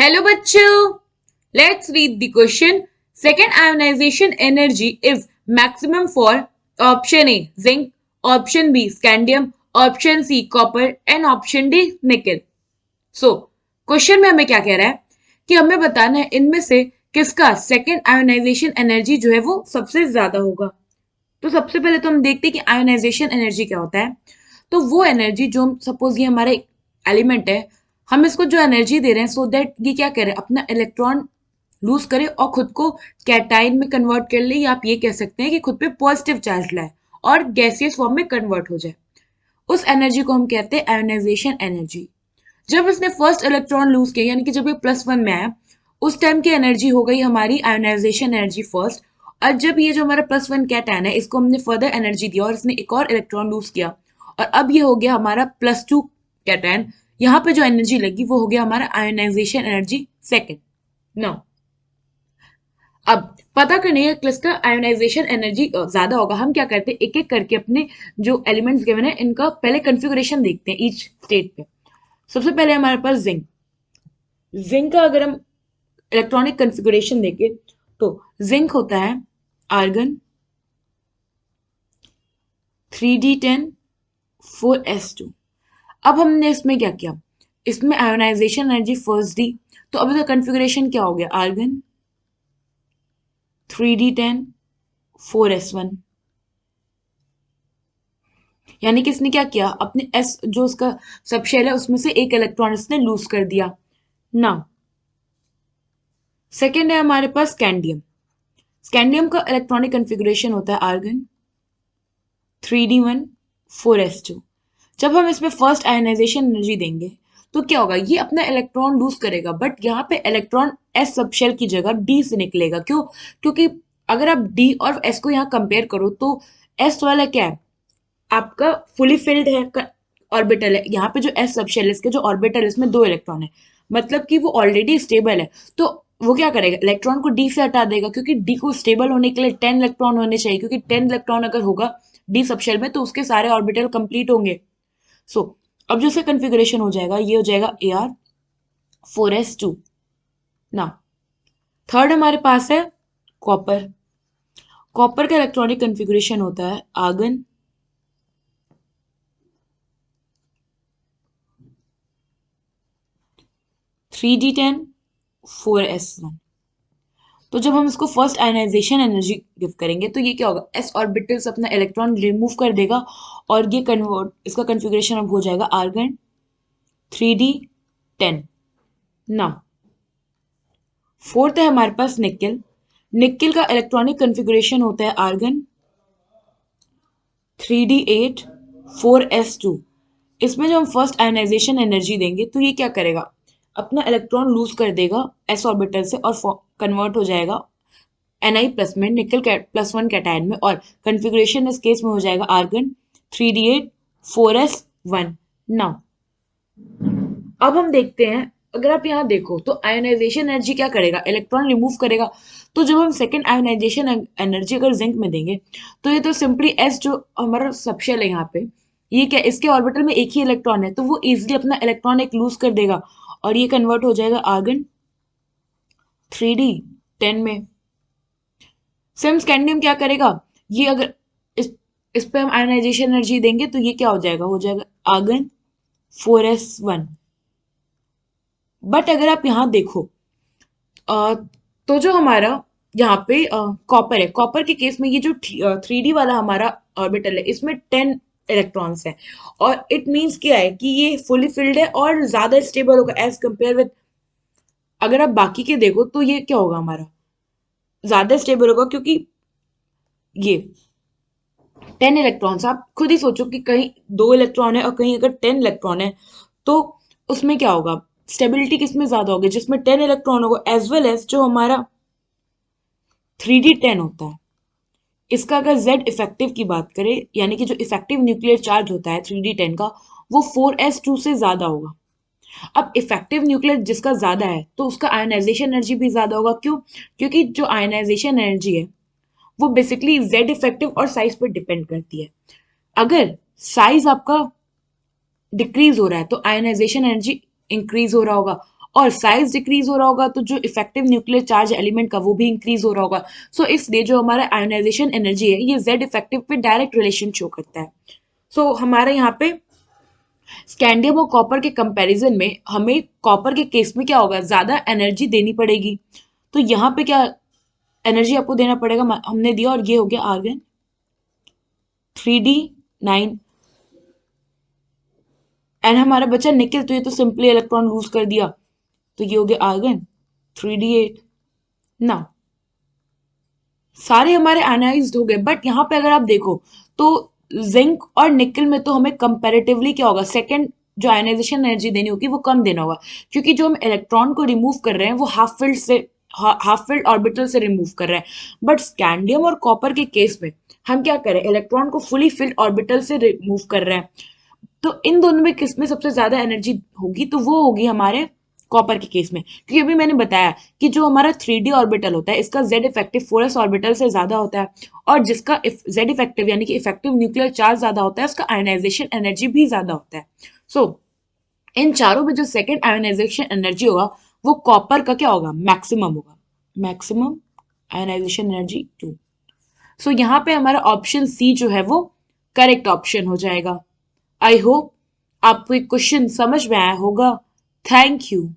Hello bachcho, let's read the question. Second ionization energy is maximum for option A zinc, option B scandium, option C copper and option D nickel. So question में हमें क्या कह रहा है कि हमें बताना है इनमें से किसका सेकेंड आयोनाइजेशन एनर्जी जो है वो सबसे ज्यादा होगा। तो सबसे पहले तो हम देखते हैं कि आयोनाइजेशन एनर्जी क्या होता है। तो वो एनर्जी जो सपोज ये हमारा एलिमेंट है, हम इसको जो एनर्जी दे रहे हैं सो दैट ये क्या करे, अपना इलेक्ट्रॉन लूज करे और खुद को कैटाइन में कन्वर्ट कर ले, या आप ये कह सकते हैं कि खुद पे पॉजिटिव चार्ज लाए और गैसियस फॉर्म में कन्वर्ट हो जाए। उस एनर्जी को हम कहते हैं आयोनाइजेशन एनर्जी। जब इसने फर्स्ट इलेक्ट्रॉन लूज किया यानी कि जब ये +1 में आया, उस टाइम की एनर्जी हो गई हमारी आयोनाइजेशन एनर्जी फर्स्ट। और जब ये जो हमारा +1 कैटायन है इसको हमने फर्दर एनर्जी दिया और इसने एक और इलेक्ट्रॉन लूज किया, और अब ये हो गया हमारा +2 कैटायन। यहाँ पे जो एनर्जी लगी वो हो गया हमारा आयोनाइजेशन एनर्जी सेकेंड। नाउ अब पता करने है किसका आयोनाइजेशन एनर्जी ज्यादा होगा, हम क्या करते हैं एक एक करके अपने जो एलिमेंट्स गिवन है इनका पहले कन्फिगरेशन देखते हैं ईच स्टेट पे। सबसे पहले हमारे पास जिंक। जिंक का अगर हम इलेक्ट्रॉनिक कन्फिगरेशन देखें तो जिंक होता है आर्गन 3d10 4s2। अब हमने इसमें क्या किया, इसमें आयोनाइजेशन एनर्जी फर्स्ट दी, तो अब इसका कन्फिगरेशन क्या हो गया, आर्गन 3d10 4s1। यानी कि इसने क्या किया, अपने एस जो उसका सब शेल है उसमें से एक इलेक्ट्रॉन इसने लूज कर दिया ना। सेकेंड है हमारे पास स्कैंडियम। स्कैंडियम का इलेक्ट्रॉनिक कन्फिगरेशन होता है आर्गन 3d1 4s2। जब हम इसमें फर्स्ट आयोनाइजेशन एनर्जी देंगे तो क्या होगा, ये अपना इलेक्ट्रॉन लूज करेगा, बट यहाँ पे इलेक्ट्रॉन एस सबशेल की जगह डी से निकलेगा। क्यों? क्योंकि अगर आप डी और एस को यहाँ कंपेयर करो तो एस वाला क्या है, आपका फुली फिल्ड है ऑर्बिटल है। यहाँ पे जो एस सबशेल है इसके जो ऑर्बिटल है इसमें 2 इलेक्ट्रॉन है, मतलब कि वो ऑलरेडी स्टेबल है। तो वो क्या करेगा, इलेक्ट्रॉन को डी से हटा देगा, क्योंकि डी को स्टेबल होने के लिए 10 इलेक्ट्रॉन होने चाहिए, क्योंकि 10 इलेक्ट्रॉन अगर होगा डी सबशेल में तो उसके सारे ऑर्बिटल कंप्लीट होंगे। सो अब जो इसका कन्फिगरेशन हो जाएगा ये हो जाएगा Ar 4s2 ना। थर्ड हमारे पास है कॉपर। कॉपर का इलेक्ट्रॉनिक कन्फिगरेशन होता है आर्गन 3d10 4s1। तो जब हम इसको फर्स्ट आयनाइजेशन एनर्जी गिव करेंगे तो ये क्या होगा, एस ऑर्बिटल्स अपना इलेक्ट्रॉन रिमूव कर देगा और ये कन्वर्ट, इसका कन्फिगरेशन अब हो जाएगा आर्गन 3d10 ना। फोर्थ है हमारे पास निकेल। निकेल का इलेक्ट्रॉनिक कन्फिगरेशन होता है आर्गन 3d8 4s2। इसमें जब हम फर्स्ट आयनाइजेशन एनर्जी देंगे तो ये क्या करेगा, अपना इलेक्ट्रॉन लूज कर देगा एस ऑर्बिटल से और कन्वर्ट हो जाएगा Ni+ में निकल +1 कैटायन में, और कन्फिगरेशन इस केस में हो जाएगा आर्गन 3d8 4s1 ना। अब हम देखते हैं, अगर आप यहाँ देखो तो आयोनाइजेशन एनर्जी क्या करेगा, इलेक्ट्रॉन रिमूव करेगा। तो जब हम सेकेंड आयोनाइजेशन एनर्जी अगर जिंक में देंगे तो ये तो सिंपली एस जो हमारा सबशेल है यहाँ पे, ये क्या, इसके ऑर्बिटल में एक ही इलेक्ट्रॉन है तो वो इजिली अपना इलेक्ट्रॉन एक लूज कर देगा और ये कन्वर्ट हो जाएगा आर्गन 3d10 में। सेम स्कैंडियम क्या करेगा, ये अगर इस पे हम आयोनाइजेशन एनर्जी देंगे तो ये क्या हो जाएगा आर्गन 4s1। बट अगर आप यहाँ देखो तो जो हमारा यहाँ पे कॉपर है, कॉपर के केस में ये जो 3D वाला हमारा ऑर्बिटल है इसमें 10 इलेक्ट्रॉन्स हैं, और इट मीन्स क्या है कि ये फुली फिल्ड है और ज्यादा स्टेबल होगा एज कंपेयर विद, अगर आप बाकी के देखो तो ये क्या होगा हमारा, ज्यादा स्टेबल होगा, क्योंकि ये 10 इलेक्ट्रॉन्स, आप खुद ही सोचो कि कहीं 2 इलेक्ट्रॉन है और कहीं अगर 10 इलेक्ट्रॉन है तो उसमें क्या होगा, स्टेबिलिटी किसमें ज्यादा होगी, जिसमें 10 इलेक्ट्रॉन होगा, एज वेल एज जो हमारा 3d10 होता है। इसका अगर Z इफेक्टिव की बात करें, यानी कि जो इफेक्टिव न्यूक्लियर चार्ज होता है 3d10 का, वो 4s2 से ज्यादा होगा। अब इफेक्टिव न्यूक्लियर जिसका ज्यादा है तो उसका आयनाइजेशन एनर्जी भी ज्यादा होगा। क्यों? क्योंकि जो आयनाइजेशन एनर्जी है वो बेसिकली Z इफेक्टिव और साइज पर डिपेंड करती है। अगर साइज आपका डिक्रीज हो रहा है तो आयनाइजेशन एनर्जी इंक्रीज हो रहा होगा, और साइज डिक्रीज हो रहा होगा तो जो इफेक्टिव न्यूक्लियर चार्ज एलिमेंट का वो भी इंक्रीज हो रहा होगा। सो इसलिए जो हमारा आयोनाइजेशन एनर्जी है ये जेड इफेक्टिव पे डायरेक्ट रिलेशन शो करता है। सो हमारे यहाँ पे स्कैंडियम और कॉपर के कंपैरिजन में हमें कॉपर के केस में क्या होगा, ज्यादा एनर्जी देनी पड़ेगी। तो यहाँ पे क्या एनर्जी आपको देना पड़ेगा, हमने दिया, और ये हो गया आर्गन 3d9 एंड हमारा बचा निकल, तो ये तो सिंपली इलेक्ट्रॉन लूज कर दिया, तो ये हो गया आर्गन 3d8 ना। सारे हमारे आयनाइज्ड हो गए, बट यहाँ पे अगर आप देखो तो जिंक और निकल में तो हमें कंपैरेटिवली क्या होगा, सेकंड जो आयनाइजेशन एनर्जी देनी होगी वो कम देना होगा, क्योंकि जो हम इलेक्ट्रॉन को रिमूव कर रहे हैं वो हाफ फिल्ड ऑर्बिटल से रिमूव कर रहे हैं। बट स्कैंडियम और कॉपर के केस में हम क्या कर रहे हैं, इलेक्ट्रॉन को फुली फिल्ड ऑर्बिटल से रिमूव कर रहे हैं। तो इन दोनों में किस में सबसे ज्यादा एनर्जी होगी, तो वो होगी हमारे कॉपर के केस में, क्योंकि अभी मैंने बताया कि जो हमारा 3d ऑर्बिटल होता है इसका जेड इफेक्टिव 4s ऑर्बिटल से ज्यादा होता है, और जिसका जेड इफेक्टिव यानी कि इफेक्टिव न्यूक्लियर चार्ज ज्यादा होता है उसका आयोनाइजेशन एनर्जी भी ज्यादा होता है। सो इन चारों में जो सेकंड आयोनाइजेशन एनर्जी होगा वो कॉपर का क्या होगा, मैक्सिमम होगा, मैक्सिमम आयोनाइजेशन एनर्जी 2। सो यहाँ पे हमारा ऑप्शन सी जो है वो करेक्ट ऑप्शन हो जाएगा। आई होप आपको एक क्वेश्चन समझ में आया होगा। Thank you.